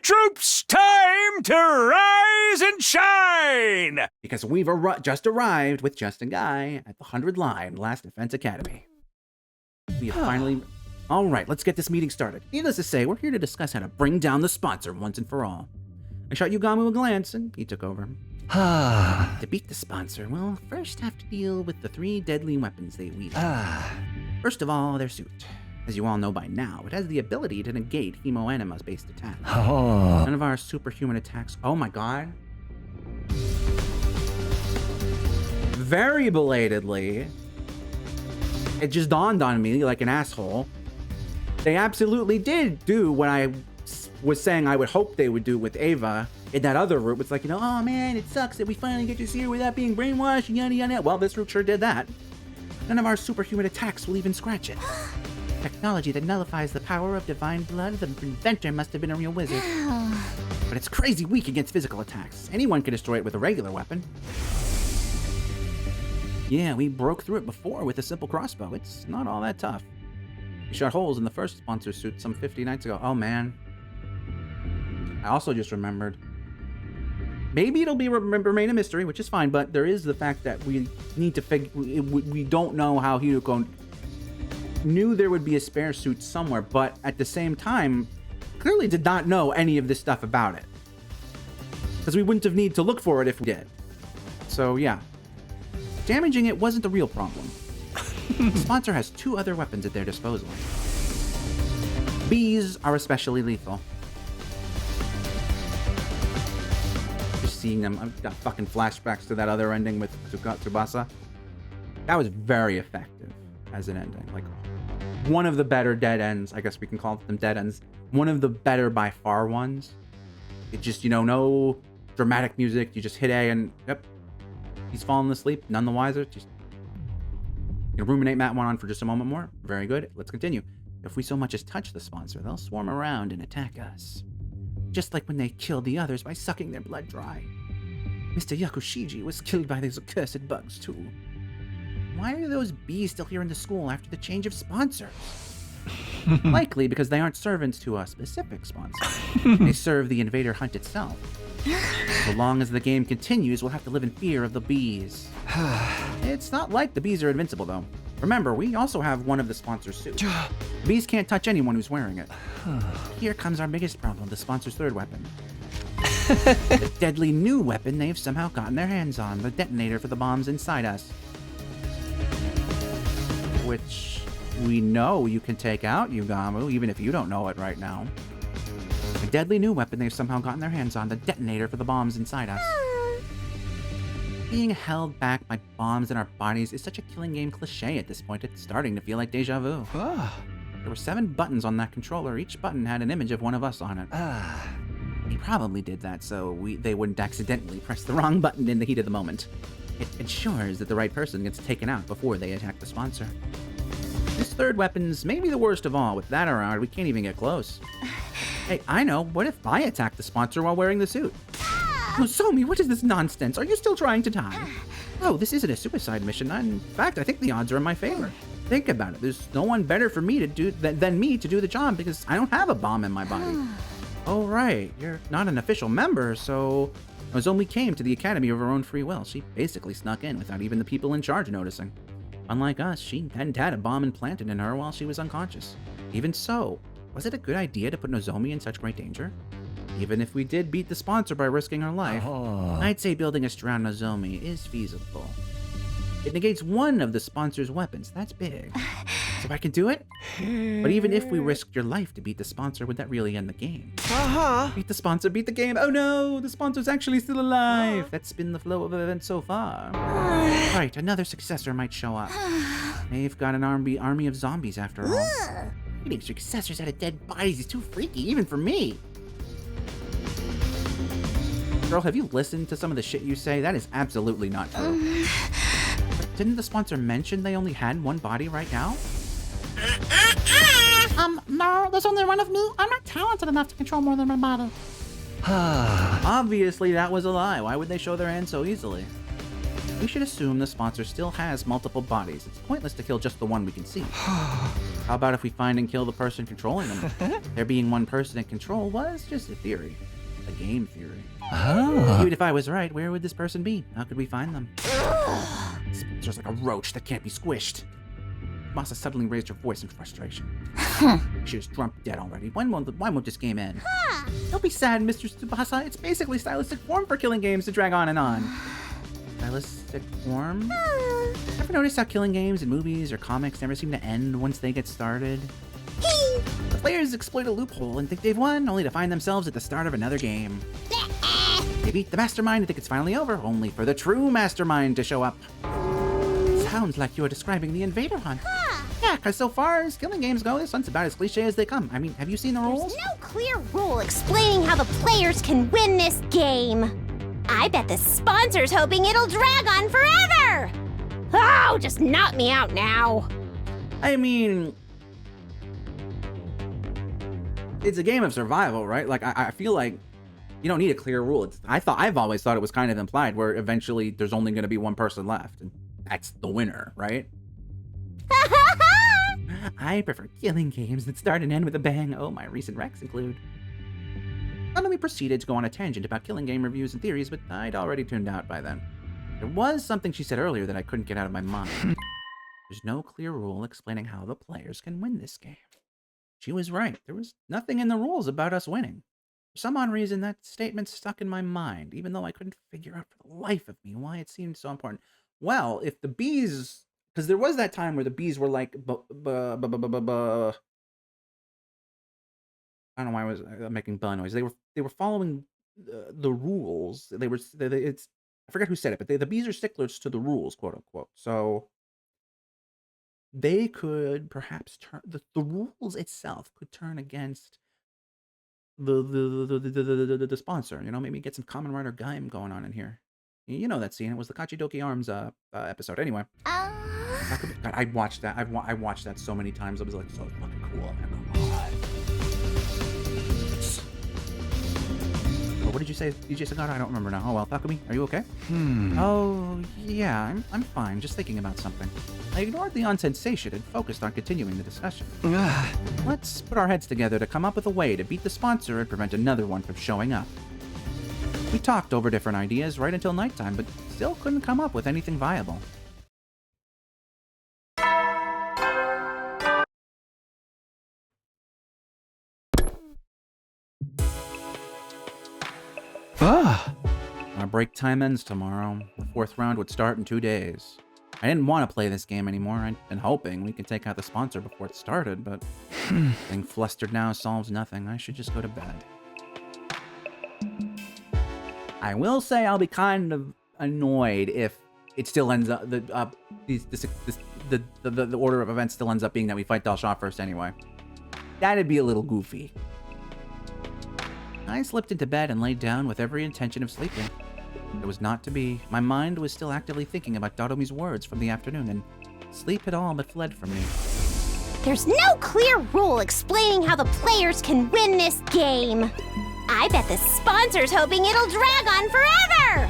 troops, time to rise and shine! Because we've just arrived with Justiguy at the 100 line, Last Defense Academy. We have finally... Alright, let's get this meeting started. Needless to say, we're here to discuss how to bring down the sponsor once and for all. I shot Yugamu a glance, and he took over. To beat the sponsor, we'll first have to deal with the 3 deadly weapons they wield. First of all, their suit. As you all know by now, it has the ability to negate hemoanimus-based attacks. None of our superhuman attacks... Oh my god. Very belatedly, it just dawned on me like an asshole. They absolutely did do what I was saying I would hope they would do with Ava in that other route. It's like, you know, oh man, it sucks that we finally get to see her without being brainwashed, yada yada. Well, this route sure did that. None of our superhuman attacks will even scratch it. Technology that nullifies the power of divine blood. The inventor must have been a real wizard. But it's crazy weak against physical attacks. Anyone can destroy it with a regular weapon. Yeah, we broke through it before with a simple crossbow. It's not all that tough. We shot holes in the first sponsor suit some 50 nights ago. Oh man. I also just remembered. Maybe it'll remain a mystery, which is fine, but there is the fact that we need to figure... We don't know how Hiruko knew there would be a spare suit somewhere, but at the same time, clearly did not know any of this stuff about it. Because we wouldn't have needed to look for it if we did. So yeah. Damaging it wasn't the real problem. The sponsor has 2 other weapons at their disposal. Bees are especially lethal. Just seeing them, I've got fucking flashbacks to that other ending with Tsubasa. That was very effective as an ending. Like, one of the better dead ends, I guess we can call them dead ends. One of the better by far ones. It just, you know, no dramatic music. You just hit A and, yep, he's fallen asleep, none the wiser. Just ruminate that one on for just a moment more. Very good. Let's continue. If we so much as touch the sponsor, they'll swarm around and attack us. Just like when they killed the others by sucking their blood dry. Mr. Yakushiji was killed by those accursed bugs too. Why are those bees still here in the school after the change of sponsors? Likely because they aren't servants to a specific sponsor. They serve the invader hunt itself. So long as the game continues, we'll have to live in fear of the bees. It's not like the bees are invincible, though. Remember, we also have one of the sponsor's suits. The bees can't touch anyone who's wearing it. Here comes our biggest problem, the sponsor's 3rd weapon. The deadly new weapon they've somehow gotten their hands on, the detonator for the bombs inside us. Which we know you can take out, Yugamu, even if you don't know it right now. A deadly new weapon they've somehow gotten their hands on, the detonator for the bombs inside us. Being held back by bombs in our bodies is such a killing game cliche at this point, it's starting to feel like deja vu. There were 7 buttons on that controller, each button had an image of one of us on it. He probably did that so they wouldn't accidentally press the wrong button in the heat of the moment. It ensures that the right person gets taken out before they attack the sponsor. This 3rd weapon's maybe the worst of all. With that around, we can't even get close. Hey, I know. What if I attack the sponsor while wearing the suit? Oh, Somi, what is this nonsense? Are you still trying to die? Oh, this isn't a suicide mission. In fact, I think the odds are in my favor. Think about it. There's no one better for me to do than me to do the job because I don't have a bomb in my body. Oh, right. You're not an official member, so Nozomi came to the academy of her own free will. She basically snuck in without even the people in charge noticing. Unlike us, she hadn't had a bomb implanted in her while she was unconscious. Even so, was it a good idea to put Nozomi in such great danger? Even if we did beat the sponsor by risking our life, I'd say building us around Nozomi is feasible. It negates one of the sponsor's weapons. That's big. So I can do it? But even if we risked your life to beat the sponsor, would that really end the game? Beat the sponsor, beat the game. Oh no, the sponsor's actually still alive. That's been the flow of events so far. Right, another successor might show up. They've got an army of zombies after all. Beating successors out of dead bodies is too freaky, even for me. Girl, have you listened to some of the shit you say? That is absolutely not true. Didn't the sponsor mention they only had one body right now? No, there's only one of me. I'm not talented enough to control more than one body. Obviously, that was a lie. Why would they show their hand so easily? We should assume the sponsor still has multiple bodies. It's pointless to kill just the one we can see. How about if we find and kill the person controlling them? There being one person in control was just a theory. A game theory. Oh. Even if I was right, where would this person be? How could we find them? This monster's like a roach that can't be squished. Masa suddenly raised her voice in frustration. She was drunk dead already. Why won't this game end? Don't be sad, Mr. Tsubasa. It's basically stylistic form for killing games to drag on and on. Stylistic form? Ever notice how killing games in movies or comics never seem to end once they get started? The players exploit a loophole and think they've won, only to find themselves at the start of another game. They beat the mastermind and think it's finally over, only for the true mastermind to show up. Sounds like you're describing the Invader Hunt. Yeah, because so far as killing games go, this one's about as cliche as they come. I mean, have you seen the rules? There's no clear rule explaining how the players can win this game. I bet the sponsor's hoping it'll drag on forever. Oh, just knock me out now. I mean, it's a game of survival, right? Like, I feel like you don't need a clear rule. I've always thought it was kind of implied, where eventually there's only going to be one person left, and that's the winner, right? I prefer killing games that start and end with a bang. Oh, my recent wrecks include. Suddenly proceeded to go on a tangent about killing game reviews and theories, but I'd already tuned out by then. There was something she said earlier that I couldn't get out of my mind. There's no clear rule explaining how the players can win this game. She was right. There was nothing in the rules about us winning. For some odd reason, that statement stuck in my mind, even though I couldn't figure out for the life of me why it seemed so important. Well, if the bees... Because there was that time where the bees were like... I don't know why I was making buh noise. They were following the rules. I forget who said it, but the bees are sticklers to the rules, quote unquote. So they could perhaps turn... The rules itself could turn against the sponsor. You know, maybe get some Kamen Rider Gaim going on in here. You know that scene. It was the Kachidoki Arms episode. Anyway. God, I watched that. I watched that so many times. I was like, so fucking cool. Man, come on. Oh, what did you say, DJ Sagata? I don't remember now. Oh, well, Takumi, are you okay? Oh, yeah, I'm fine. Just thinking about something. I ignored the unsensation and focused on continuing the discussion. Let's put our heads together to come up with a way to beat the sponsor and prevent another one from showing up. We talked over different ideas right until nighttime, but still couldn't come up with anything viable. Our break time ends tomorrow. The 4th round would start in 2 days. I didn't want to play this game anymore. I'd been hoping we could take out the sponsor before it started, but being flustered now solves nothing. I should just go to bed. I will say I'll be kind of annoyed if it still ends up the order of events still ends up being that we fight Dal Shah first anyway. That'd be a little goofy. I slipped into bed and laid down with every intention of sleeping. It was not to be. My mind was still actively thinking about Dadomi's words from the afternoon, and sleep had all but fled from me. There's no clear rule explaining how the players can win this game. I bet the sponsor's hoping it'll drag on forever.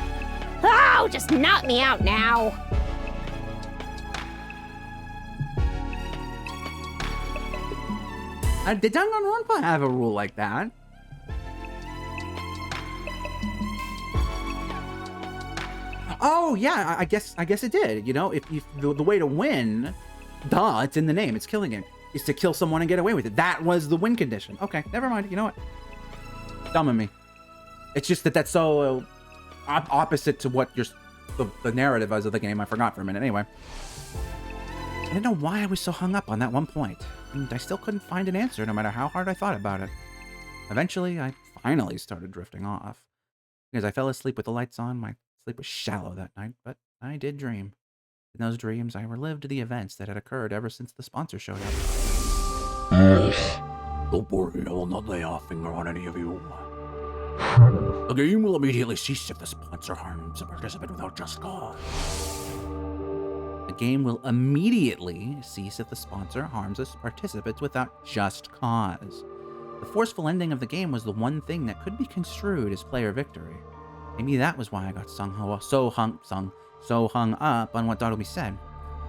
Oh, just knock me out now. Did Danganronpa have a rule like that? Oh yeah, I guess it did. You know, if the way to win, duh, it's in the name. It's killing it. Is to kill someone and get away with it. That was the win condition. Okay, never mind. You know what? Dumb of me. It's just that's so opposite to what the narrative is of the game. I forgot for a minute. Anyway, I didn't know why I was so hung up on that one point, and I still couldn't find an answer, no matter how hard I thought about it. Eventually, I finally started drifting off because I fell asleep with the lights on. My sleep was shallow that night, but I did dream. In those dreams, I relived the events that had occurred ever since the sponsor showed up. Don't worry, I will not lay a finger on any of you. The game will immediately cease if the sponsor harms a participant without just cause. The game will immediately cease if the sponsor harms its participants without just cause. The forceful ending of the game was the one thing that could be construed as player victory. Maybe that was why I got so hung up on what Dadomi said.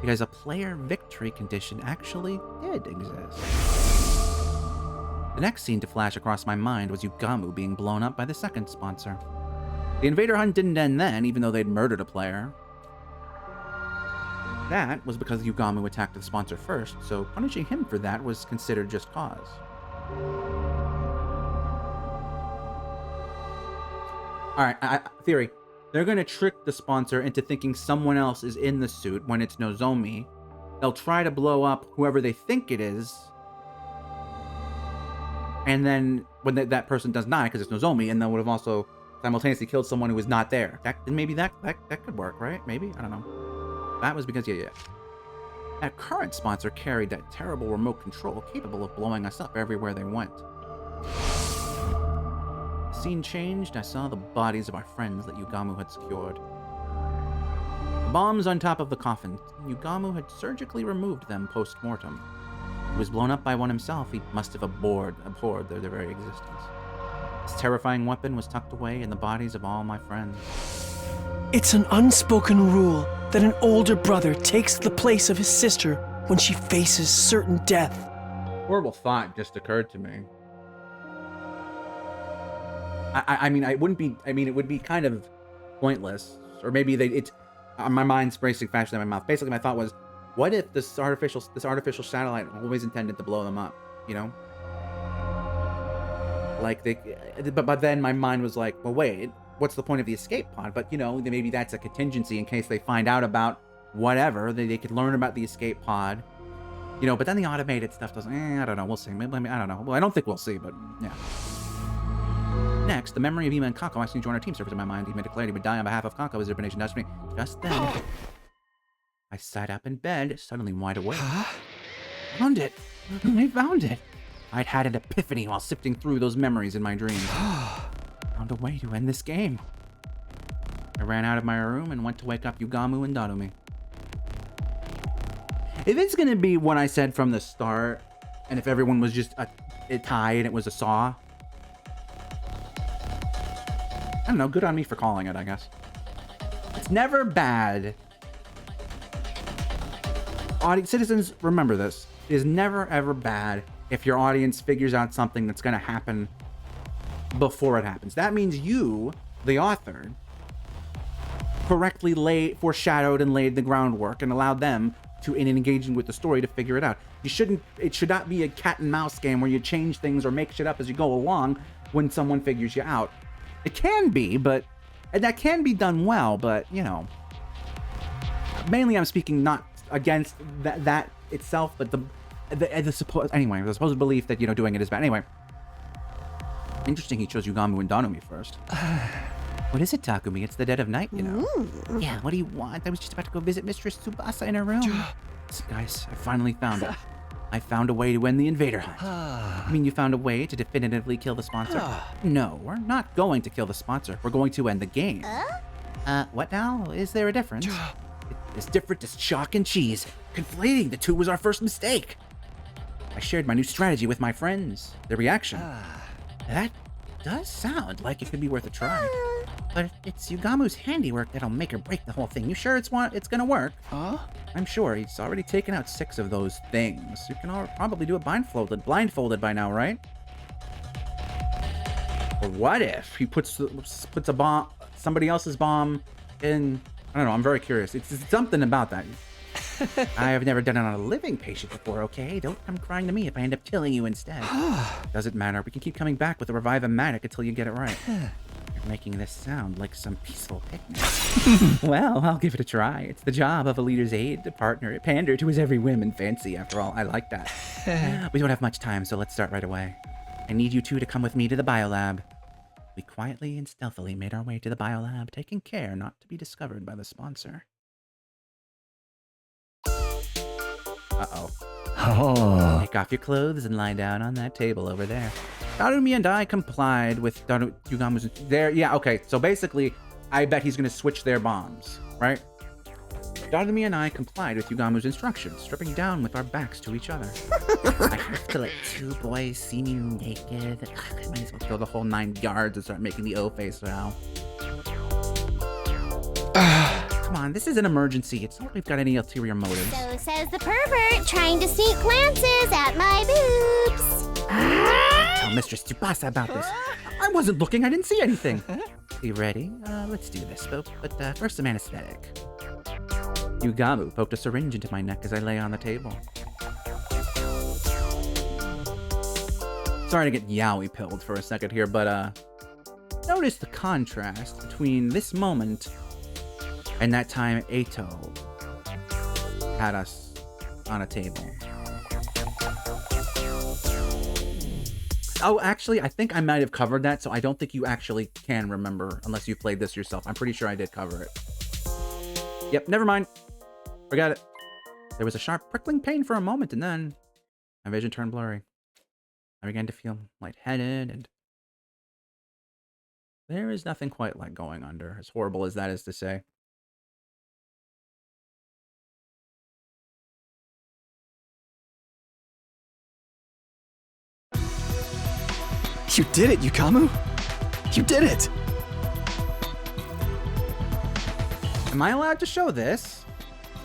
because a player victory condition actually did exist. The next scene to flash across my mind was Yugamu being blown up by the second sponsor. The invader hunt didn't end then, even though they'd murdered a player. That was because Yugamu attacked the sponsor first, so punishing him for that was considered just cause. Alright, theory. They're gonna trick the sponsor into thinking someone else is in the suit when it's Nozomi. They'll try to blow up whoever they think it is. And then when that person does not, because it's Nozomi, and then would have also simultaneously killed someone who was not there. Maybe that could work, right? Maybe? I don't know. That was because, yeah. That current sponsor carried that terrible remote control capable of blowing us up everywhere they went. The scene changed. I saw the bodies of our friends that Yugamu had secured. The bombs on top of the coffin. Yugamu had surgically removed them post-mortem. He was blown up by one himself. He must have abhorred their very existence. This terrifying weapon was tucked away in the bodies of all my friends. It's an unspoken rule that an older brother takes the place of his sister when she faces certain death. Horrible thought just occurred to me. It would be kind of pointless, or maybe my mind's racing faster than my mouth. Basically, my thought was, what if this artificial satellite always intended to blow them up? You know, but then my mind was like, well, wait, what's the point of the escape pod? But, you know, maybe that's a contingency in case they find out about whatever. They could learn about the escape pod. You know, but then the automated stuff doesn't... I don't know. We'll see. Maybe, I don't know. Well, I don't think we'll see, but yeah. Next, the memory of Ima and Kako asking to join our team surfaced in my mind. Ima declared he would die on behalf of Kako as their nation destiny. Just then, I sat up in bed, suddenly wide awake. Found it. I found it. I'd had an epiphany while sifting through those memories in my dreams. Found a way to end this game. I ran out of my room and went to wake up Yugamu and Darumi. If it's gonna be what I said from the start, and if everyone was just a tie and it was a saw, I don't know, good on me for calling it, I guess. It's never bad. Citizens, remember this. It is never ever bad if your audience figures out something that's gonna happen before it happens. That means you, the author, correctly foreshadowed and laid the groundwork and allowed them to, in engaging with the story, to figure it out. It should not be a cat and mouse game where you change things or make shit up as you go along when someone figures you out. It can be, and that can be done well, but, you know, mainly I'm speaking not against that itself, but the supposed belief that, you know, doing it is bad. Anyway, interesting he chose Yugamu and Darumi first. What is it, Takumi? It's the dead of night, you know. Yeah, what do you want? I was just about to go visit Mistress Tsubasa in her room. Listen, guys, I finally found it. I found a way to end the invader hunt. I mean, you found a way to definitively kill the sponsor? No, we're not going to kill the sponsor. We're going to end the game. What now? Is there a difference? It's different as chalk and cheese. Conflating the two was our first mistake. I shared my new strategy with my friends. Their reaction. That does sound like it could be worth a try. But it's Yugamu's handiwork that'll make or break the whole thing. You sure it's gonna work? I'm sure. He's already taken out 6 of those things. You can probably do it blindfolded by now, right? Or what if he puts a bomb, somebody else's bomb in... I don't know, I'm very curious. It's something about that. I have never done it on a living patient before, okay? Don't come crying to me if I end up killing you instead. Doesn't matter. We can keep coming back with a Revive-O-Matic until you get it right. You're making this sound like some peaceful picnic. Well, I'll give it a try. It's the job of a leader's aide to pander to his every whim and fancy. After all, I like that. We don't have much time, so let's start right away. I need you two to come with me to the biolab. We quietly and stealthily made our way to the biolab, taking care not to be discovered by the sponsor. Take off your clothes and lie down on that table over there. Darumi and I complied with Yugamu's... Yeah, okay. So basically, I bet he's going to switch their bombs, right? Darumi and I complied with Yugamu's instructions, stripping down with our backs to each other. I have to let 2 boys see me naked. I might as well go the whole 9 yards and start making the O face now. Come on, this is an emergency. It's not like we've got any ulterior motives. So says the pervert, trying to sneak glances at my boobs. Tell Mistress Tsubasa about this. I wasn't looking. I didn't see anything. You ready? Let's do this, but first some anesthetic. Yugamu poked a syringe into my neck as I lay on the table. Sorry to get yaoi pilled for a second here, but notice the contrast between this moment and that time Eito had us on a table. Oh, actually, I think I might have covered that, so I don't think you actually can remember unless you played this yourself. I'm pretty sure I did cover it. Yep, never mind. Forgot it. There was a sharp prickling pain for a moment, and then my vision turned blurry. I began to feel lightheaded, and there is nothing quite like going under, as horrible as that is to say. You did it, Yukamu! You did it! Am I allowed to show this?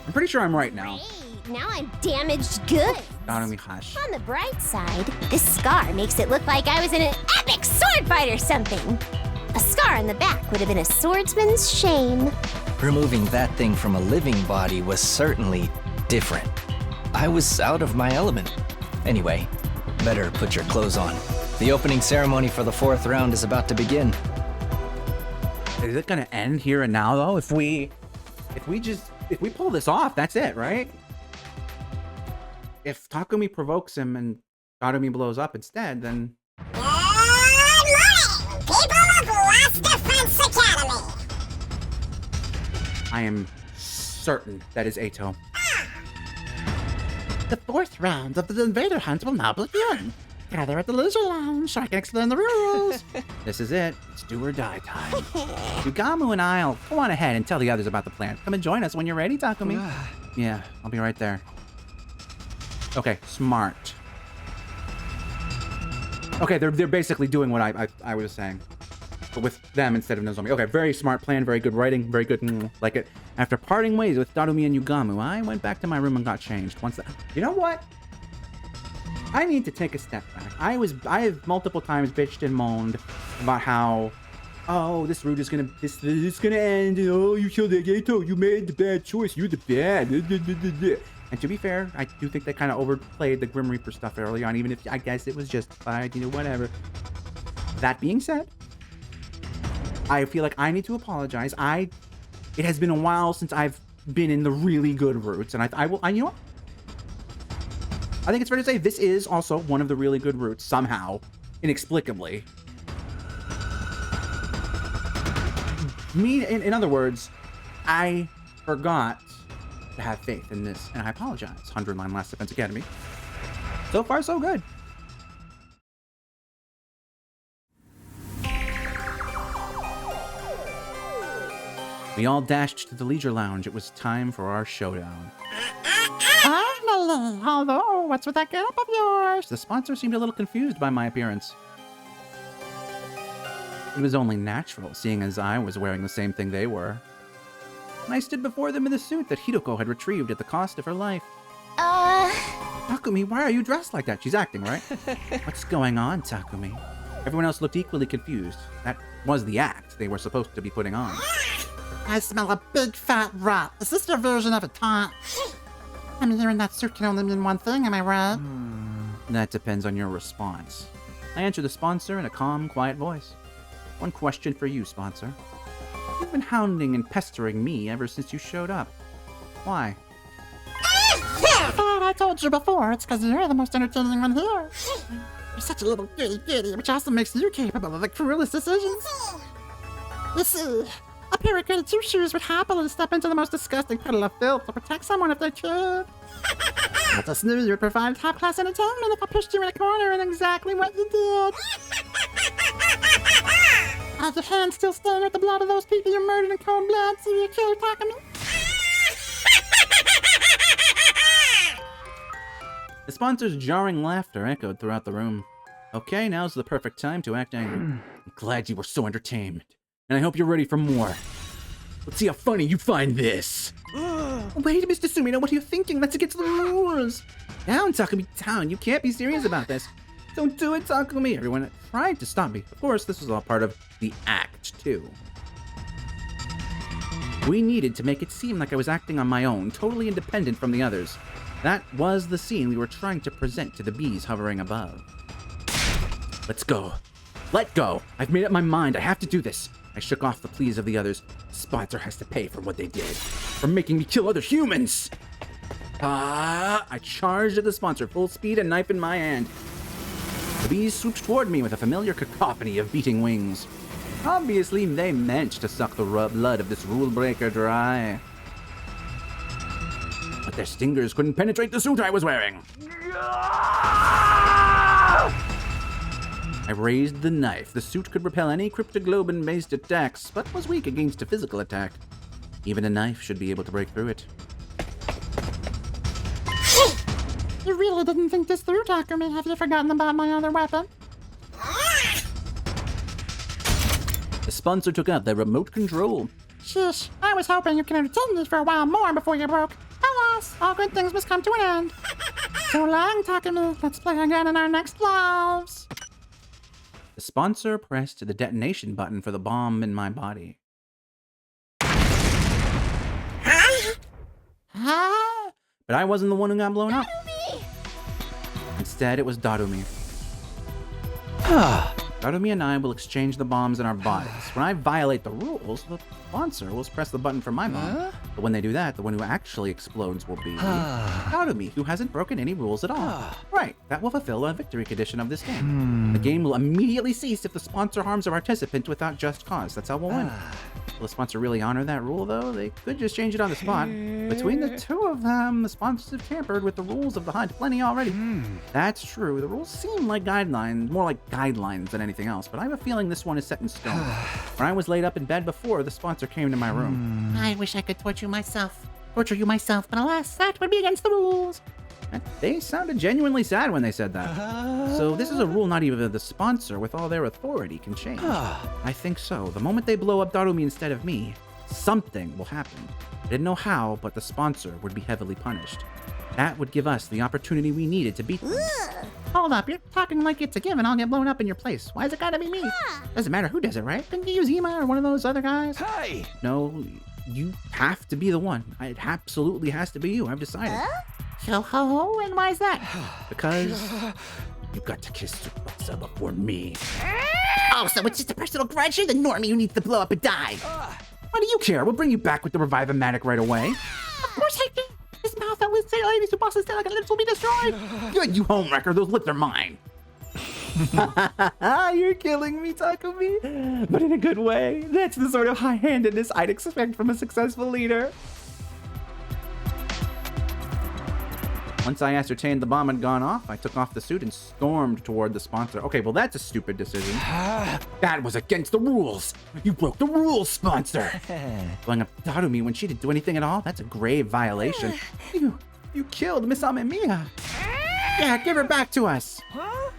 I'm pretty sure I'm right now. Great, now I'm damaged good. Nanami hush. On the bright side, this scar makes it look like I was in an epic sword fight or something. A scar on the back would have been a swordsman's shame. Removing that thing from a living body was certainly different. I was out of my element. Anyway, better put your clothes on. The opening ceremony for the 4th round is about to begin. Is it gonna end here and now though? If we pull this off, that's it, right? If Takumi provokes him and Takumi blows up instead, then... Good morning, people of Lost Defense Academy! I am certain that is Eito. The 4th round of the invader hunt will now begin. Gather at the Leisure Lounge so I can explain the rules. This is it. It's do or die time. Yugamu and I'll go on ahead and tell the others about the plan. Come and join us when you're ready, Takumi. Yeah, I'll be right there. Okay, smart. Okay, they're basically doing what I was saying, but with them instead of Nozomi. Okay, very smart plan, very good writing, very good, like it. After parting ways with Darumi and Yugamu, I went back to my room and got changed. You know what? I need to take a step back. I have multiple times bitched and moaned about how, oh, this route is gonna end. And, oh, you killed Eito. You made the bad choice. You're the bad. And to be fair, I do think they kind of overplayed the Grim Reaper stuff early on, even if I guess it was justified, whatever. That being said, I feel like I need to apologize. It has been a while since I've been in the really good routes, and I will, you know what? I think it's fair to say this is also one of the really good routes, somehow, inexplicably. In other words, I forgot to have faith in this, and I apologize. 100-line Last Defense Academy. So far, so good. We all dashed to the Leisure Lounge. It was time for our showdown. Finally! Hello, what's with that getup of yours? The sponsor seemed a little confused by my appearance. It was only natural, seeing as I was wearing the same thing they were. And I stood before them in the suit that Hidoko had retrieved at the cost of her life. Takumi, why are you dressed like that? She's acting, right? What's going on, Takumi? Everyone else looked equally confused. That was the act they were supposed to be putting on. I smell a big fat rat. Is this your version of a taunt? I'm hearing that suit can only mean one thing, am I right? That depends on your response. I answered the sponsor in a calm, quiet voice. One question for you, sponsor. You've been hounding and pestering me ever since you showed up. Why? I told you before, it's because you're the most entertaining one here. You're such a little goody, which also makes you capable of the cruelest decisions. You see, a pair of goody two-shoes would happily step into the most disgusting puddle of filth to protect someone if they could. I just knew you'd provide top-class entertainment if I pushed you in a corner and exactly what you did. Are your hands still stained with the blood of those people you murdered in cold blood, so you killed Takumi? The sponsor's jarring laughter echoed throughout the room. Okay, now's the perfect time to act angry. I'm glad you were so entertained, and I hope you're ready for more. Let's see how funny you find this. Wait, Mr. Sumino, what are you thinking? That's against the rules. Down, Takumi, down. You can't be serious about this. Don't do it, Takumi. Everyone tried to stop me. Of course, this was all part of the act, too. We needed to make it seem like I was acting on my own, totally independent from the others. That was the scene we were trying to present to the bees hovering above. Let's go. Let go. I've made up my mind. I have to do this. I shook off the pleas of the others. Sponsor has to pay for what they did. For making me kill other humans. I charged at the sponsor, full speed and knife in my hand. The bees swooped toward me with a familiar cacophony of beating wings. Obviously, they meant to suck the blood of this rule breaker dry. But their stingers couldn't penetrate the suit I was wearing. I raised the knife. The suit could repel any cryptoglobin-based attacks, but was weak against a physical attack. Even a knife should be able to break through it. You really didn't think this through, Takumi? Have you forgotten about my other weapon? The sponsor took out their remote control. Sheesh, I was hoping you could entertain me for a while more before you broke. Alas, all good things must come to an end. So long, Takumi. Let's play again in our next lives. The sponsor pressed the detonation button for the bomb in my body. Huh? But I wasn't the one who got blown up. Instead, it was Darumi. Darumi and I will exchange the bombs in our bodies. When I violate the rules, the sponsor will press the button for my bomb. But when they do that, the one who actually explodes will be Darumi, who hasn't broken any rules at all. Right, that will fulfill a victory condition of this game. The game will immediately cease if the sponsor harms a participant without just cause. That's how we'll win. Will the sponsor really honor that rule, though? They could just change it on the spot. Between the two of them, the sponsors have tampered with the rules of the hunt plenty already. That's true. The rules seem like guidelines, more like guidelines than anything else, but I have a feeling this one is set in stone. When I was laid up in bed before, the sponsor came to my room. I wish I could torture you myself, but alas, that would be against the rules. And they sounded genuinely sad when they said that. So this is a rule not even the sponsor, with all their authority, can change. I think so. The moment they blow up Darumi instead of me, something will happen. I didn't know how, but the sponsor would be heavily punished. That would give us the opportunity we needed to beat them. Hold up, you're talking like it's a given I'll get blown up in your place. Why's it gotta be me? Doesn't matter who does it, right? Couldn't you use Ema or one of those other guys? Hey! No, you have to be the one. It absolutely has to be you. I've decided. Yo-ho, and why's that? Because you got to kiss Tsubasa before me. Oh, so it's just a personal grudge? You're the normie who needs to blow up and die. Why do you care? We'll bring you back with the Revive-O-Matic right away. Of course I can. This mouth that would say ladies who bosses like lips will be destroyed. Good, you homewrecker. Those lips are mine. You're killing me, Takumi. But in a good way. That's the sort of high-handedness I'd expect from a successful leader. Once I ascertained the bomb had gone off, I took off the suit and stormed toward the sponsor. Okay, well, that's a stupid decision. That was against the rules. You broke the rules, sponsor. Blowing up Darumi when she didn't do anything at all? That's a grave violation. You killed Miss Amemiya. Yeah, give her back to us.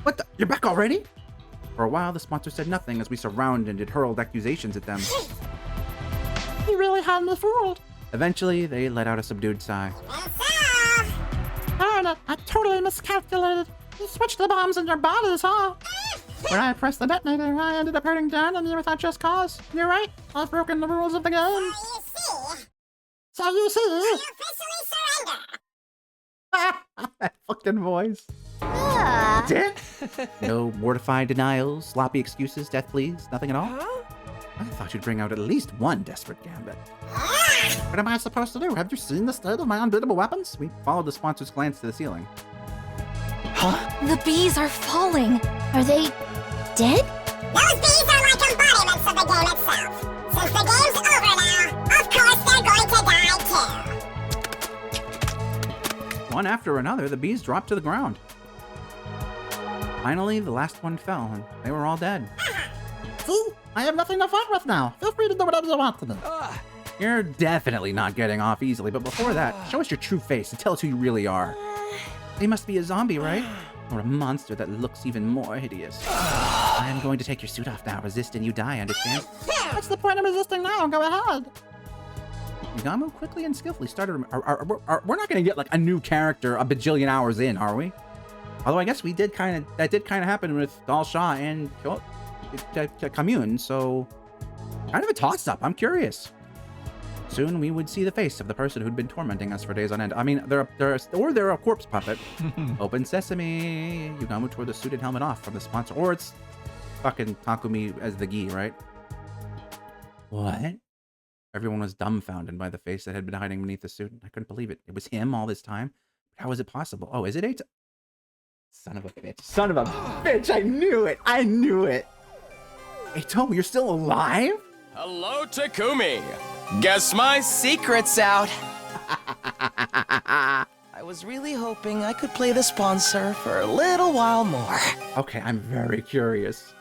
What the? You're back already? For a while, the sponsor said nothing as we surrounded and hurled accusations at them. You really had me fooled. Eventually, they let out a subdued sigh. Darn it, I totally miscalculated. You switched the bombs in your bodies, huh? When I pressed the detonator, I ended up hurting down on you without just cause. You're right, I've broken the rules of the game. So you see. I officially surrender. That fucking voice. Did? No mortified denials, sloppy excuses, death pleas, nothing at all? I thought you'd bring out at least one desperate gambit. What am I supposed to do? Have you seen the state of my unbiddable weapons? We followed the sponsor's glance to the ceiling. The bees are falling. Are they dead? Those bees are like embodiments of the game itself. Since the game's over now, of course they're going to die too. One after another, the bees dropped to the ground. Finally, the last one fell, and they were all dead. See? I have nothing to fight with now. Feel free to do whatever you want to do. You're definitely not getting off easily, but before that, show us your true face and tell us who you really are. They must be a zombie, right? Or a monster that looks even more hideous. I am going to take your suit off now. Resist and you die, understand? What's the point of resisting now? Go ahead. Yugamu quickly and skillfully started... we're not going to get, like, a new character a bajillion hours in, are we? Although I guess we did kind of... That did kind of happen with Dal Shah and Commune, so... Kind of a toss-up. I'm curious. Soon we would see the face of the person who'd been tormenting us for days on end. I mean, they're a corpse puppet. Open sesame. Yugamu tore the suit and helmet off from the sponsor. Or it's fucking Takumi as the gi, right? What? Everyone was dumbfounded by the face that had been hiding beneath the suit. I couldn't believe it. It was him all this time. How was it possible? Oh, is it Eito? Son of a bitch. Son of a bitch. I knew it. I knew it. Eito, you're still alive? Hello, Takumi. Guess my secret's out. I was really hoping I could play the sponsor for a little while more. Okay, I'm very curious.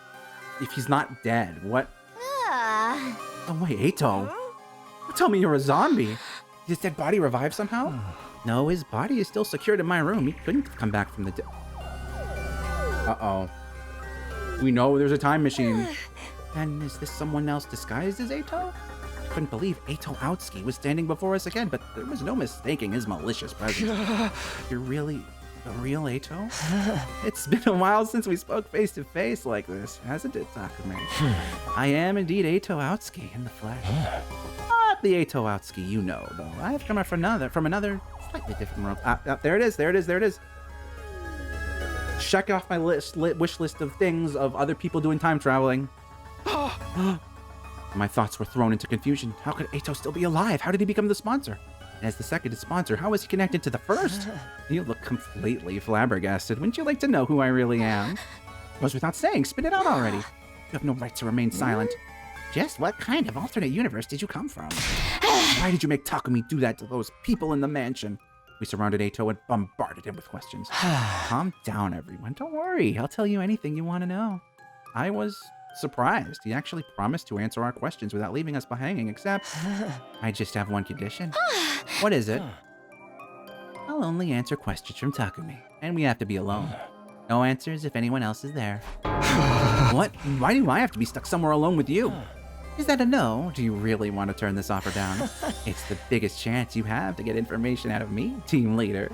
If he's not dead, what? Oh, wait, Eito. Don't tell me you're a zombie. Did his dead body revive somehow? No, his body is still secured in my room. He couldn't come back from the dead. Uh-oh. We know there's a time machine. And is this someone else disguised as Eito? I couldn't believe Eito Outski was standing before us again, but there was no mistaking his malicious presence. You're really the real Eito? It's been a while since we spoke face to face like this, hasn't it, Takumi? I am indeed Eito Outski in the flesh. Not the Eito Outski you know, though. I've come from another slightly different world. There it is. Check off my wish list of things of other people doing time traveling. My thoughts were thrown into confusion. How could Eito still be alive? How did he become the sponsor? And as the second sponsor, how was he connected to the first? You look completely flabbergasted. Wouldn't you like to know who I really am? Goes without saying, spit it out already. You have no right to remain silent. Just what kind of alternate universe did you come from? Why did you make Takumi do that to those people in the mansion? We surrounded Eito and bombarded him with questions. Calm down, everyone. Don't worry. I'll tell you anything you want to know. I was surprised. He actually promised to answer our questions without leaving us hanging, except I just have one condition. What is it? I'll only answer questions from Takumi, and we have to be alone. No answers if anyone else is there. What? Why do I have to be stuck somewhere alone with you? Is that a no? Do you really want to turn this offer down? It's the biggest chance you have to get information out of me, team leader.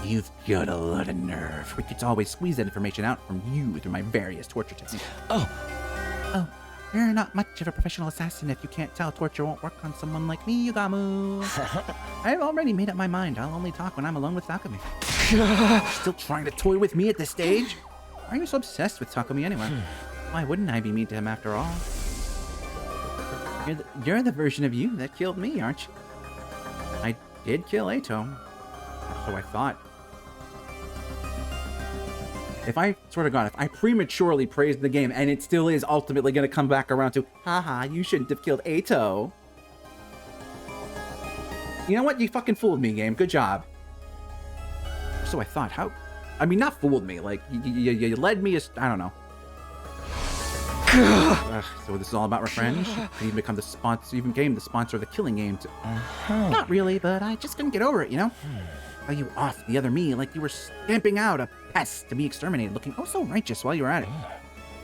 You've got a lot of nerve. We could always squeeze that information out from you through my various torture techniques. Oh, you're not much of a professional assassin if you can't tell torture won't work on someone like me, Yugamu. I've already made up my mind. I'll only talk when I'm alone with Takumi. Still trying to toy with me at this stage? Why are you so obsessed with Takumi anyway? Why wouldn't I be mean to him after all? You're the version of you that killed me, aren't you? I did kill Eito. So I thought. If I prematurely praised the game and it still is ultimately going to come back around to, haha, you shouldn't have killed Eito. You know what? You fucking fooled me, game. Good job. So I thought, not fooled me. Like, you led me I don't know. So this is all about revenge? You became the sponsor of the killing game. Not really, but I just couldn't get over it, you know? You off the other me like you were stamping out a pest to be exterminated, looking oh so righteous while you were at it.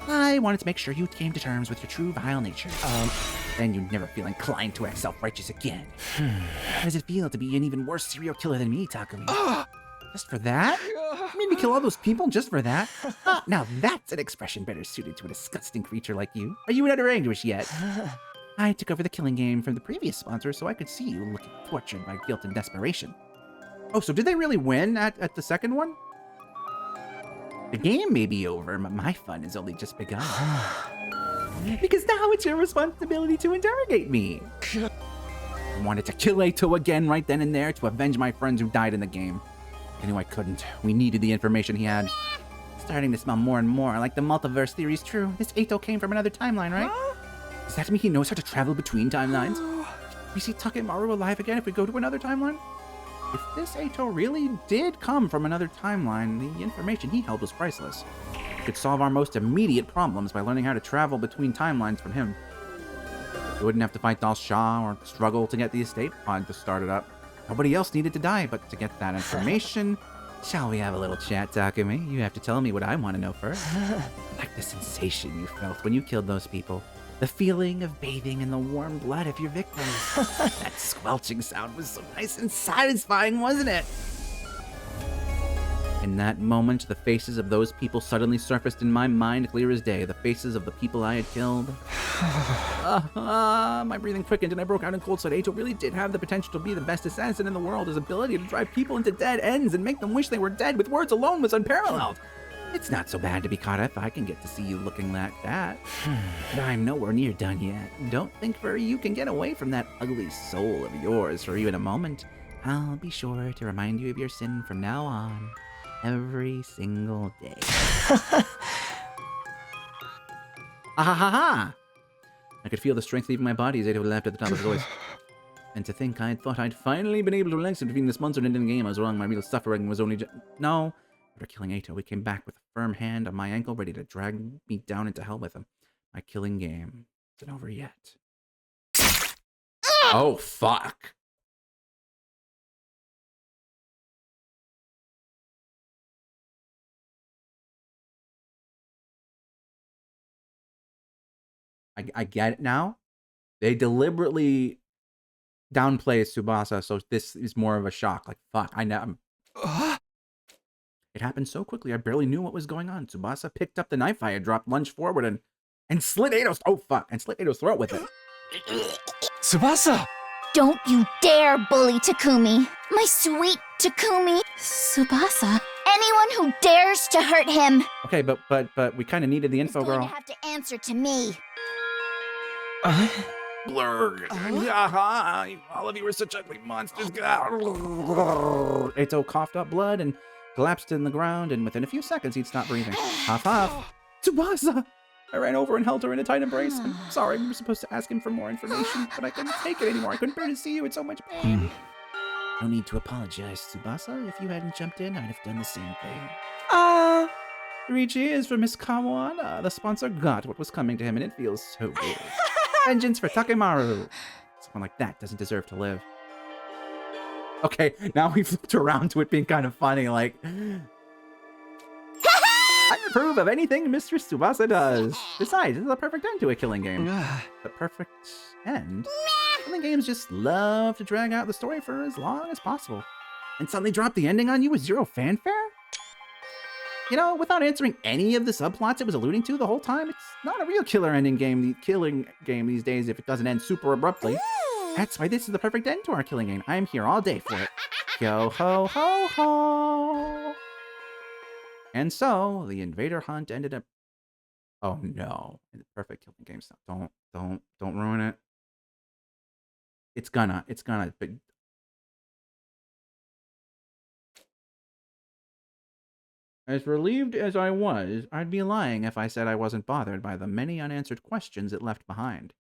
I wanted to make sure you came to terms with your true vile nature. Then you'd never feel inclined to act self-righteous again. How does it feel to be an even worse serial killer than me, Takumi? Just for that? You made me kill all those people just for that? Now that's an expression better suited to a disgusting creature like you. Are you in utter anguish yet? I took over the killing game from the previous sponsor so I could see you looking tortured by guilt and desperation. Oh, so did they really win at the second one? The game may be over, but my fun has only just begun. Because now it's your responsibility to interrogate me. I wanted to kill Eito again right then and there to avenge my friends who died in the game. I knew I couldn't. We needed the information he had. Starting to smell more and more like the multiverse theory's true. This Eito came from another timeline, right? Does that mean he knows how to travel between timelines? We see Takemaru alive again if we go to another timeline? If this Eito really did come from another timeline, the information he held was priceless. We could solve our most immediate problems by learning how to travel between timelines from him. We wouldn't have to fight Dal Shah or struggle to get the estate pod to start it up. Nobody else needed to die, but to get that information... Shall we have a little chat, Takumi? You have to tell me what I want to know first. Like the sensation you felt when you killed those people. The feeling of bathing in the warm blood of your victims. That squelching sound was so nice and satisfying, wasn't it? In that moment, the faces of those people suddenly surfaced in my mind clear as day. The faces of the people I had killed. My breathing quickened and I broke out in cold sweat. Ato really did have the potential to be the best assassin in the world. His ability to drive people into dead ends and make them wish they were dead with words alone was unparalleled. It's not so bad to be caught if I can get to see you looking like that. But I'm nowhere near done yet. Don't think you can get away from that ugly soul of yours for even a moment. I'll be sure to remind you of your sin from now on. Every single day. Ah-ha-ha-ha! I could feel the strength leaving my body as Ato laughed at the top of his voice. And to think I thought I'd finally been able to relax in between the sponsored and in the game. I was wrong. My real suffering was only No. After killing Ato, we came back with a firm hand on my ankle, ready to drag me down into hell with him. My killing game isn't over yet. Oh, fuck. I get it now. They deliberately downplay Tsubasa, so this is more of a shock. Like, fuck, I know. It happened so quickly, I barely knew what was going on. Tsubasa picked up the knife I had dropped, lunged forward, and slit Ato's... Oh, fuck. And slit Ato's throat with it. Tsubasa! Don't you dare bully Takumi. My sweet Takumi. Tsubasa. Anyone who dares to hurt him. Okay, but we kind of needed the info, is going girl. to have to answer to me. Blurg. All of you are such ugly monsters. Ato coughed up blood and collapsed in the ground, and within a few seconds, he'd stopped breathing. Huff, huff. Tsubasa! I ran over and held her in a tight embrace. I'm sorry, we were supposed to ask him for more information, but I couldn't take it anymore. I couldn't bear to see you in so much pain. No need to apologize, Tsubasa. If you hadn't jumped in, I'd have done the same thing. 3 cheers for Miss Kawada. The sponsor got what was coming to him, and it feels so good. Vengeance for Takemaru. Someone like that doesn't deserve to live. Okay, now we've flipped around to it being kind of funny, like... I approve of anything Mistress Tsubasa does. Besides, this is a perfect end to a killing game. The perfect end? Killing games just love to drag out the story for as long as possible. And suddenly drop the ending on you with zero fanfare? You know, without answering any of the subplots it was alluding to the whole time, it's not a real killer ending game, the killing game these days if it doesn't end super abruptly. That's why this is the perfect end to our killing game. I'm here all day for it. Yo ho ho ho! And so, the invader hunt ended up... Oh no. The perfect killing game stuff. Don't ruin it. It's gonna, but... As relieved as I was, I'd be lying if I said I wasn't bothered by the many unanswered questions it left behind.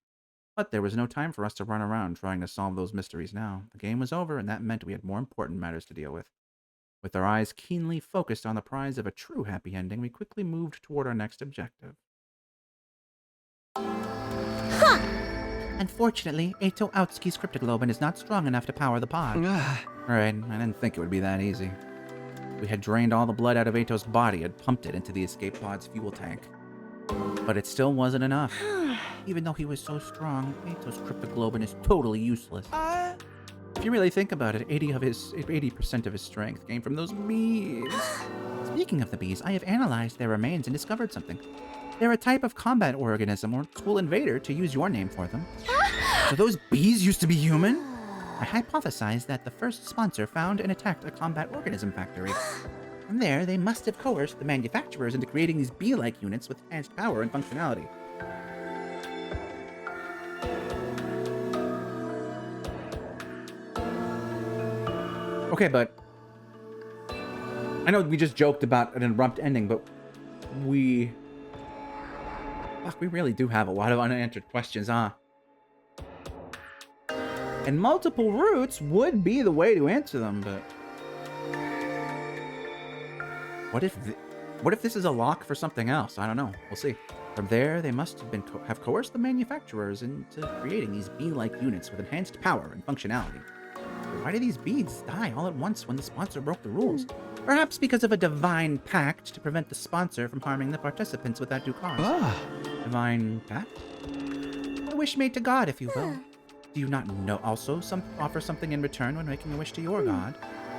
But there was no time for us to run around trying to solve those mysteries now. The game was over, and that meant we had more important matters to deal with. With our eyes keenly focused on the prize of a true happy ending, we quickly moved toward our next objective. Huh! Unfortunately, Ato Aotsuki's cryptoglobin is not strong enough to power the pod. Alright, I didn't think it would be that easy. We had drained all the blood out of Ato's body and pumped it into the escape pod's fuel tank. But it still wasn't enough. Even though he was so strong, Ato's cryptoglobin is totally useless. If you really think about it, 80% of his strength came from those bees. Speaking of the bees, I have analyzed their remains and discovered something. They're a type of combat organism, or school invader, to use your name for them. So those bees used to be human? I hypothesized that the first sponsor found and attacked a combat organism factory. From there, they must have coerced the manufacturers into creating these bee-like units with enhanced power and functionality. Okay, but... I know we just joked about an abrupt ending, but we... Fuck, we really do have a lot of unanswered questions, huh? And multiple routes would be the way to answer them, but... What if this is a lock for something else? I don't know. We'll see. From there, they must have been have coerced the manufacturers into creating these bee-like units with enhanced power and functionality. Why do these bees die all at once when the sponsor broke the rules? Perhaps because of a divine pact to prevent the sponsor from harming the participants without due cause. Divine pact? A wish made to God, if you will. Do you not know also offer something in return when making a wish to your God?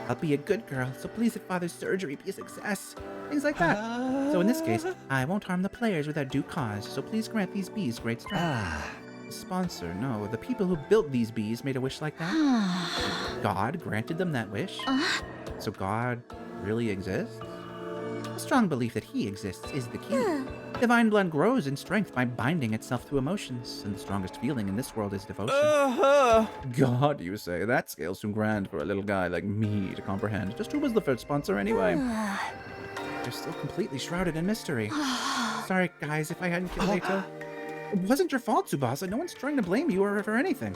I'll be a good girl, so please let Father's surgery be a success. Things like that. So in this case, I won't harm the players without due cause, so please grant these bees great strength. The sponsor, no, the people who built these bees made a wish like that. God granted them that wish. So God really exists? A strong belief that he exists is the key. Divine blood grows in strength by binding itself to emotions, and the strongest feeling in this world is devotion. God, you say? That scale's too grand for a little guy like me to comprehend. Just who was the first sponsor anyway? They're still completely shrouded in mystery. Sorry, guys, if I hadn't killed Ato. It wasn't your fault, Tsubasa. No one's trying to blame you or for anything.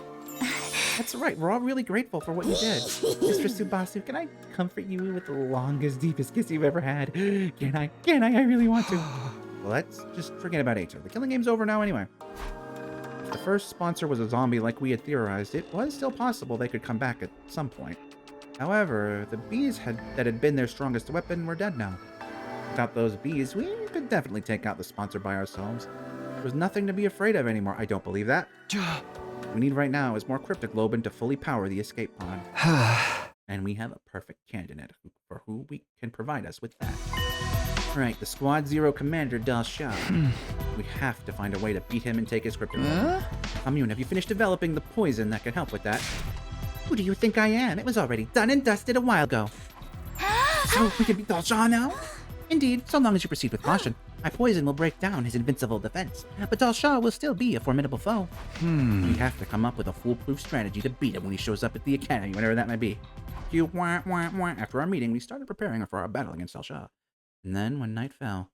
That's right, we're all really grateful for what you did. Mr. Tsubasa, can I comfort you with the longest, deepest kiss you've ever had? Can I? I really want to. Well, let's just forget about Ato. The killing game's over now anyway. If the first sponsor was a zombie like we had theorized, it was still possible they could come back at some point. However, the bees that had been their strongest weapon were dead now. Without those bees, we could definitely take out the sponsor by ourselves. There was nothing to be afraid of anymore. I don't believe that. What we need right now is more cryptoglobin to fully power the escape pod. And we have a perfect candidate for who we can provide us with that. Right, the Squad Zero commander, Dal Shah. We have to find a way to beat him and take his cryptoglobin. Commune, have you finished developing the poison that can help with that? Who do you think I am? It was already done and dusted a while ago. So we can beat Dal Shah now? Indeed, so long as you proceed with caution. My poison will break down his invincible defense, but Dal Shah will still be a formidable foe. We have to come up with a foolproof strategy to beat him when he shows up at the academy, whenever that might be. After our meeting, we started preparing for our battle against Dal Shah. And then, when night fell...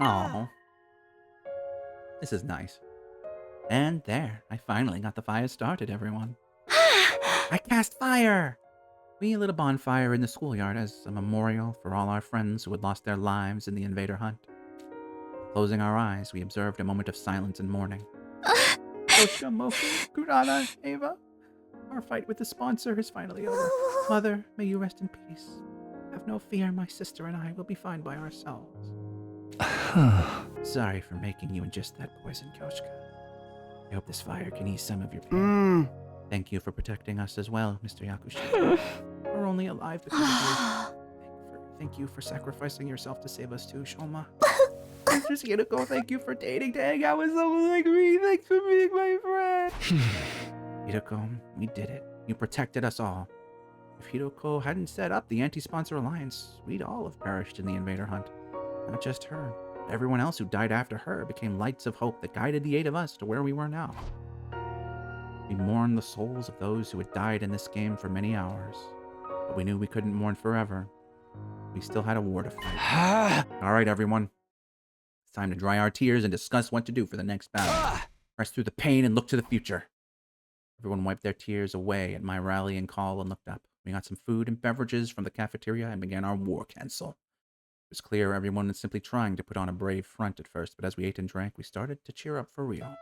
Oh, this is nice. And there, I finally got the fire started, everyone. I cast fire! We lit a bonfire in the schoolyard as a memorial for all our friends who had lost their lives in the invader hunt. Closing our eyes, we observed a moment of silence and mourning. Koshka, Moku, Kurana, Ava, our fight with the sponsor is finally over. Mother, may you rest in peace. Have no fear, my sister and I will be fine by ourselves. Sorry for making you ingest that poison, Koshka. I hope this fire can ease some of your pain. Thank you for protecting us as well, Mr. Yakushi. We're only alive because of you. Thank you for sacrificing yourself to save us too, Shoma. Mr. Hiroko, thank you for dating to hang out with someone like me. Thanks for being my friend. Hiroko, we did it. You protected us all. If Hiroko hadn't set up the anti-sponsor alliance, we'd all have perished in the invader hunt. Not just her. Everyone else who died after her became lights of hope that guided the 8 of us to where we were now. We mourned the souls of those who had died in this game for many hours, but we knew we couldn't mourn forever. We still had a war to fight. All right, everyone. It's time to dry our tears and discuss what to do for the next battle. Press through the pain and look to the future. Everyone wiped their tears away at my rallying call and looked up. We got some food and beverages from the cafeteria and began our war council. It was clear everyone was simply trying to put on a brave front at first, but as we ate and drank, we started to cheer up for real.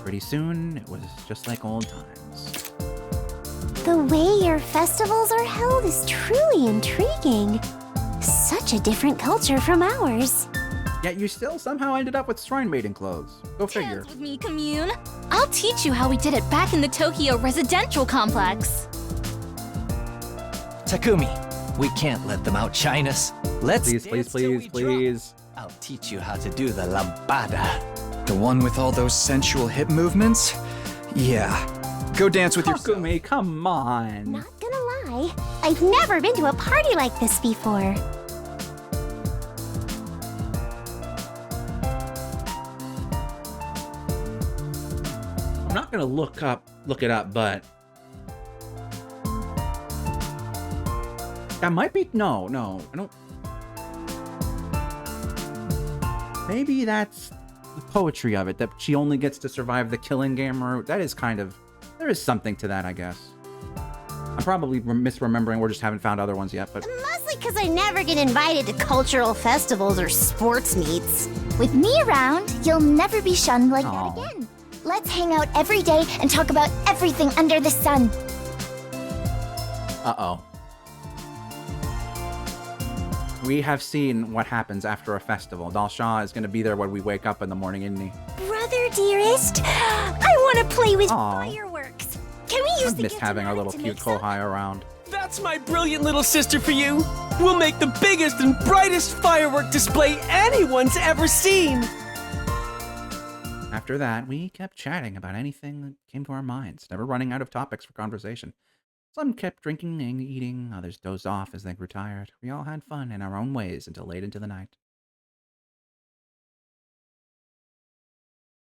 Pretty soon, it was just like old times. The way your festivals are held is truly intriguing. Such a different culture from ours. Yet you still somehow ended up with shrine maiden clothes. Go figure. Dance with me, commune. I'll teach you how we did it back in the Tokyo residential complex. Takumi, we can't let them outshine us. Let's Please, dance please, till we please, drop. please. I'll teach you how to do the lambada. The one with all those sensual hip movements? Yeah. Go dance with yourself. Takumi, come on. Not gonna lie, I've never been to a party like this before. I'm not gonna look it up, but that might be no, I don't. Maybe that's the poetry of it, that she only gets to survive the killing game route. That is kind of, there is something to that, I guess. I'm probably misremembering, or just haven't found other ones yet, but Mostly because I never get invited to cultural festivals or sports meets. With me around, you'll never be shunned like Aw. that again. Let's hang out every day and talk about everything under the sun. uh-oh. We have seen what happens after a festival. Dalshaw is going to be there when we wake up in the morning, isn't he? Brother dearest, I want to play with Aw. fireworks. Can we use I the missed having our little to cute make some? Kohai around. That's my brilliant little sister for you. We'll make the biggest and brightest firework display anyone's ever seen. After that, we kept chatting about anything that came to our minds, never running out of topics for conversation. Some kept drinking and eating, others dozed off as they grew tired. We all had fun in our own ways until late into the night.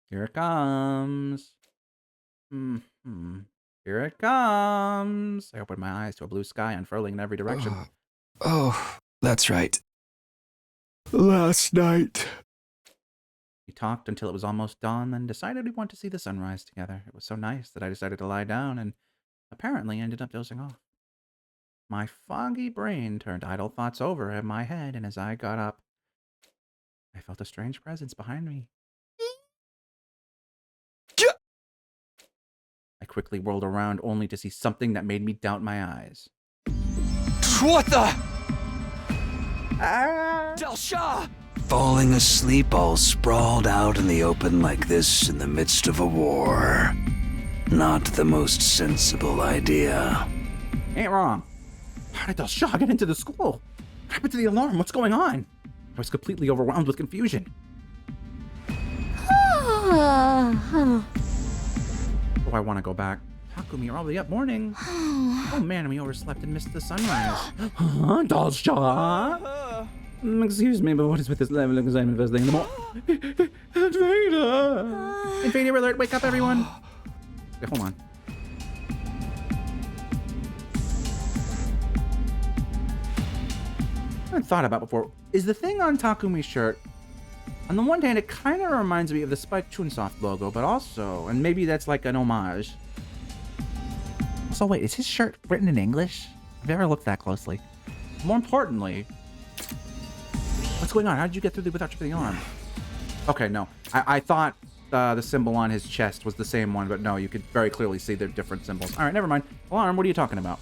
Here it comes. Here it comes. I opened my eyes to a blue sky unfurling in every direction. Oh, that's right. Last night. We talked until it was almost dawn, then decided we wanted to see the sunrise together. It was so nice that I decided to lie down and apparently ended up dozing off. My foggy brain turned idle thoughts over in my head, and as I got up, I felt a strange presence behind me. I quickly whirled around only to see something that made me doubt my eyes. What the? Dalshaw! Falling asleep all sprawled out in the open like this in the midst of a war. Not the most sensible idea. Ain't wrong. How did Dalshaw get into the school? What happened to the alarm? What's going on? I was completely overwhelmed with confusion. Oh, I want to go back. Takumi, you're already up. Morning. Oh man, we overslept and missed the sunrise. Dalshaw? Excuse me, but what is with this level of excitement first thing in the morning? Invader! Invader alert, wake up everyone! Okay, hold on. I haven't thought about before. Is the thing on Takumi's shirt, on the one hand, it kind of reminds me of the Spike Chunsoft logo, but also, and maybe that's like an homage. So wait, is his shirt written in English? Have you ever looked that closely? More importantly, what's going on? How did you get through without tripping the alarm? Okay, no. I thought the symbol on his chest was the same one, but no, you could very clearly see they're different symbols. All right, never mind. Alarm, what are you talking about?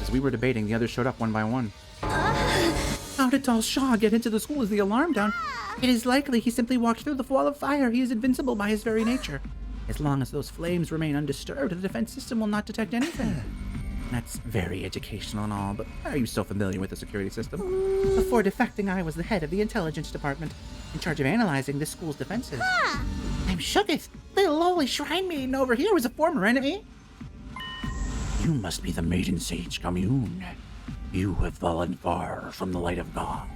As we were debating, the others showed up one by one. How did Dalshaw get into the school? Is the alarm down? It is likely he simply walked through the wall of fire. He is invincible by his very nature. As long as those flames remain undisturbed, the defense system will not detect anything. That's very educational and all, but why are you so familiar with the security system? Before defecting, I was the head of the intelligence department, in charge of analyzing this school's defenses. I'm shooketh. Little lowly shrine maiden over here was a former enemy. You must be the maiden sage commune. You have fallen far from the light of God.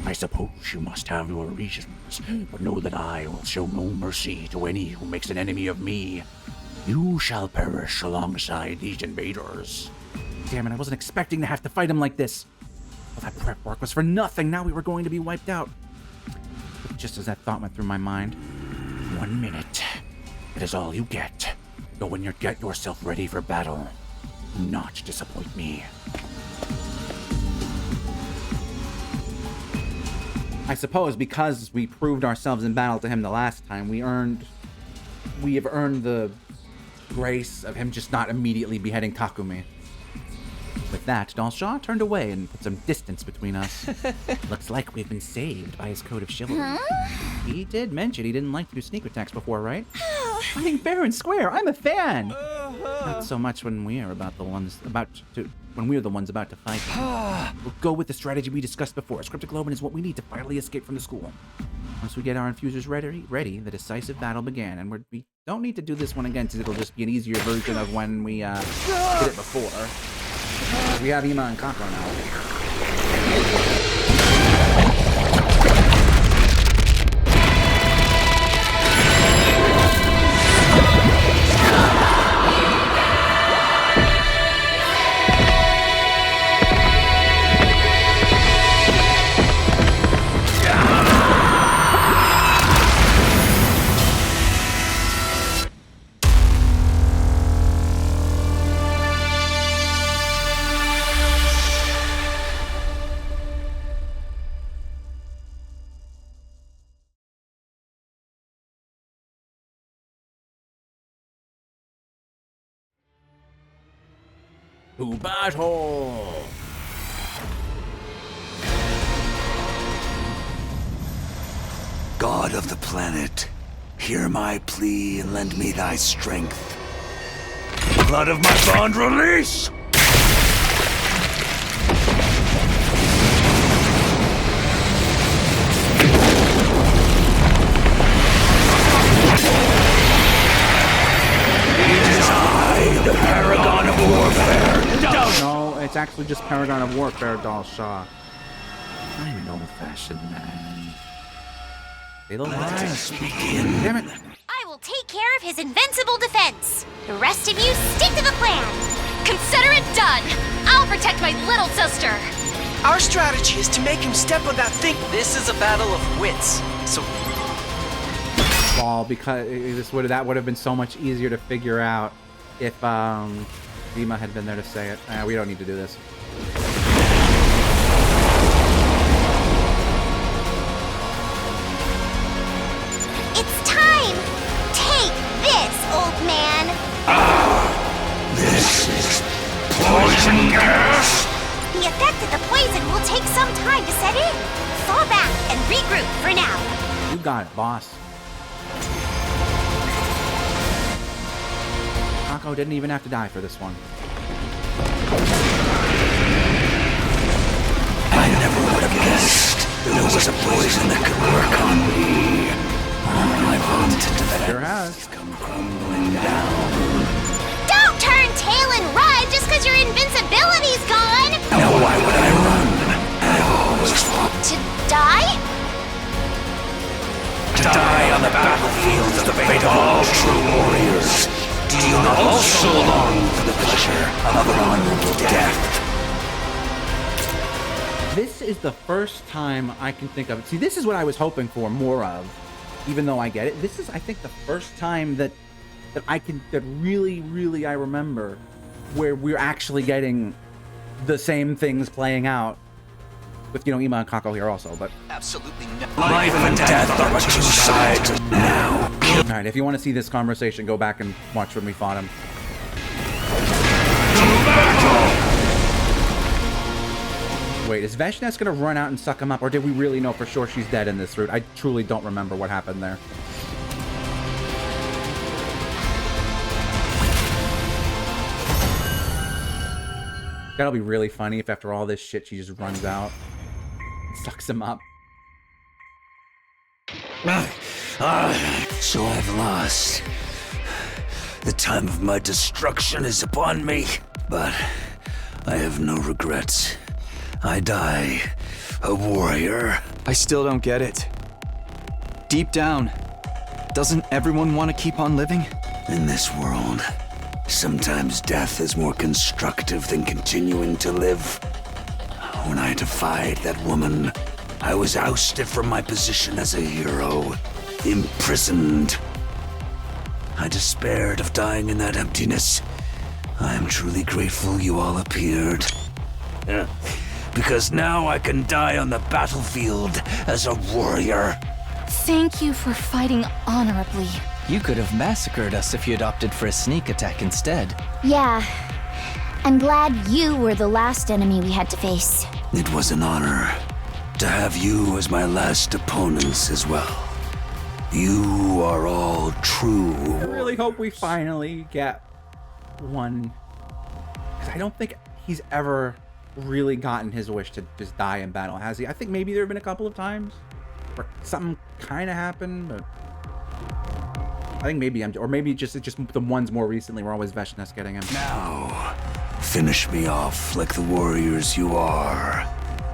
I suppose you must have your reasons, but know that I will show no mercy to any who makes an enemy of me. You shall perish alongside these invaders. Damn it, I wasn't expecting to have to fight him like this. All that prep work was for nothing. Now we were going to be wiped out. But just as that thought went through my mind, 1 minute. That is all you get. Go and get yourself ready for battle. Do not disappoint me. I suppose because we proved ourselves in battle to him the last time, we have earned the grace of him just not immediately beheading Takumi. With that, Dalshaw turned away and put some distance between us. Looks like we've been saved by his code of chivalry. He did mention he didn't like to do sneak attacks before, right? Fighting fair and square, I'm a fan! Not so much when we are the ones about to fight. We'll go with the strategy we discussed before. Scripted Globin is what we need to finally escape from the school. Once we get our infusers ready, the decisive battle began, and we don't need to do this one again, because it'll just be an easier version of when we did it before. We have Ima and Kako now. To battle! God of the planet, hear my plea and lend me thy strength. Blood of my bond, release! It is I, the Paragon of Warfare. No, it's actually just Paragon of Warfare, Dal Shah. I'm an old-fashioned man. Say the line. Damn it. I will take care of his invincible defense. The rest of you stick to the plan. Consider it done. I'll protect my little sister. Our strategy is to make him step on that thing. This is a battle of wits. So Ball, because that would have been so much easier to figure out if Dima had been there to say it. We don't need to do this. It's time. Take this, old man. This is poison gas! The effect of the poison will take some time to set in. Fall back and regroup for now. You got it, boss. Kako didn't even have to die for this one. I never would have guessed there was a poison that could work on me. I wanted to Sure has. come crumbling down. Don't turn tail and run just because your invincibility's gone. Now why would I run? I always fought To die? to die on the battlefield of the fate of all true warriors. Do you not also long for the pleasure of an honorable death? This is the first time I can think of it. See, this is what I was hoping for more of, even though I get it. This is, I think, the first time that really I remember where we're actually getting the same things playing out with, Ima and Kako here also, but... absolutely no. Life and death are but two sides now. Alright, if you want to see this conversation, go back and watch when we fought him. Wait, is Veshnes gonna run out and suck him up, or did we really know for sure she's dead in this route? I truly don't remember what happened there. That'll be really funny if after all this shit she just runs out and sucks him up. So I've lost. The time of my destruction is upon me, but I have no regrets. I die a warrior. I still don't get it. Deep down, doesn't everyone want to keep on living? In this world, sometimes death is more constructive than continuing to live. When I defied that woman, I was ousted from my position as a hero, imprisoned. I despaired of dying in that emptiness. I am truly grateful you all appeared. Because now I can die on the battlefield as a warrior. Thank you for fighting honorably. You could have massacred us if you'd opted for a sneak attack instead. Yeah. I'm glad you were the last enemy we had to face. It was an honor to have you as my last opponents as well. You are all true. I really hope we finally get one. Because I don't think he's ever really gotten his wish to just die in battle, has he? I think maybe there have been a couple of times where something kind of happened, but I think maybe or maybe it's just the ones more recently were always Veshnes getting him. Now, finish me off like the warriors you are,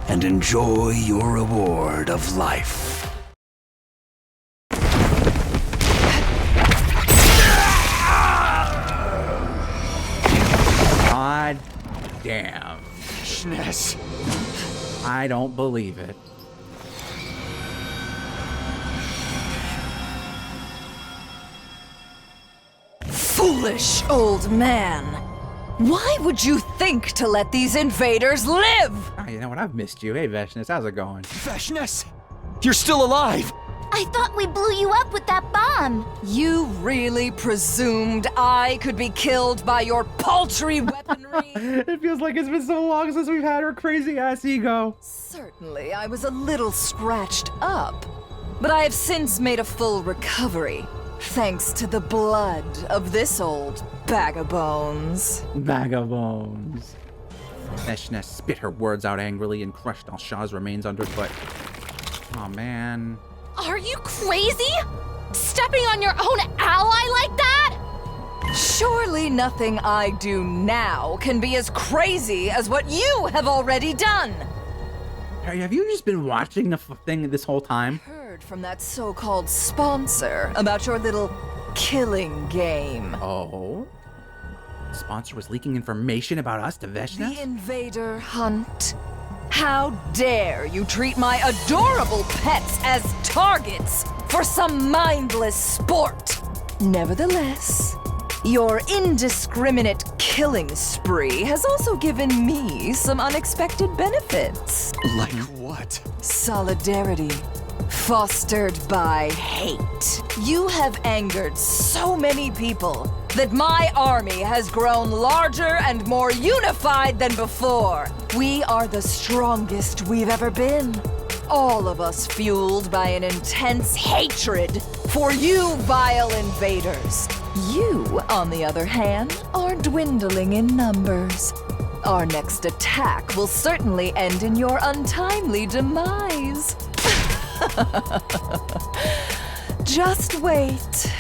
and enjoy your reward of life. God damn. Veshnes. I don't believe it. Foolish old man. Why would you think to let these invaders live? Oh, you know what? I've missed you. Hey, Veshnes, how's it going? Veshnes! You're still alive! I thought we blew you up with that bomb. You really presumed I could be killed by your paltry weaponry? It feels like it's been so long since we've had her crazy ass ego. Certainly, I was a little scratched up. but I have since made a full recovery, thanks to the blood of this old bag of bones. Bag of bones. Veshna spit her words out angrily and crushed Al-Shah's remains underfoot. Oh man. Are you crazy? Stepping on your own ally like that? Surely nothing I do now can be as crazy as what you have already done. Harry, have you just been watching the thing this whole time? Heard from that so-called sponsor about your little killing game. Oh? The sponsor was leaking information about us to Veshna? The invader hunt. How dare you treat my adorable pets as targets for some mindless sport? Nevertheless, your indiscriminate killing spree has also given me some unexpected benefits. Like what? Solidarity, fostered by hate. You have angered so many people that my army has grown larger and more unified than before. We are the strongest we've ever been. All of us fueled by an intense hatred for you vile invaders. You, on the other hand, are dwindling in numbers. Our next attack will certainly end in your untimely demise. Just wait.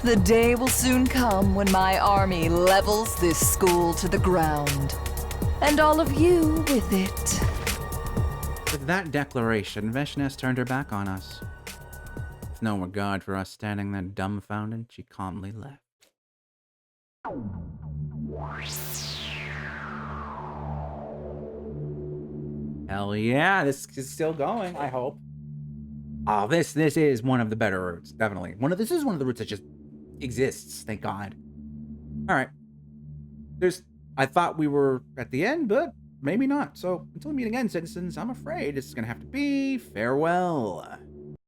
The day will soon come when my army levels this school to the ground. And all of you with it. With that declaration, Veshna turned her back on us. With no regard for us standing there dumbfounded, she calmly left. Hell yeah, this is still going, I hope. Oh, this is one of the better routes, definitely. This is one of the routes that just exists, thank God. Alright. I thought we were at the end, but maybe not. So until we meet again, citizens, I'm afraid it's gonna have to be farewell.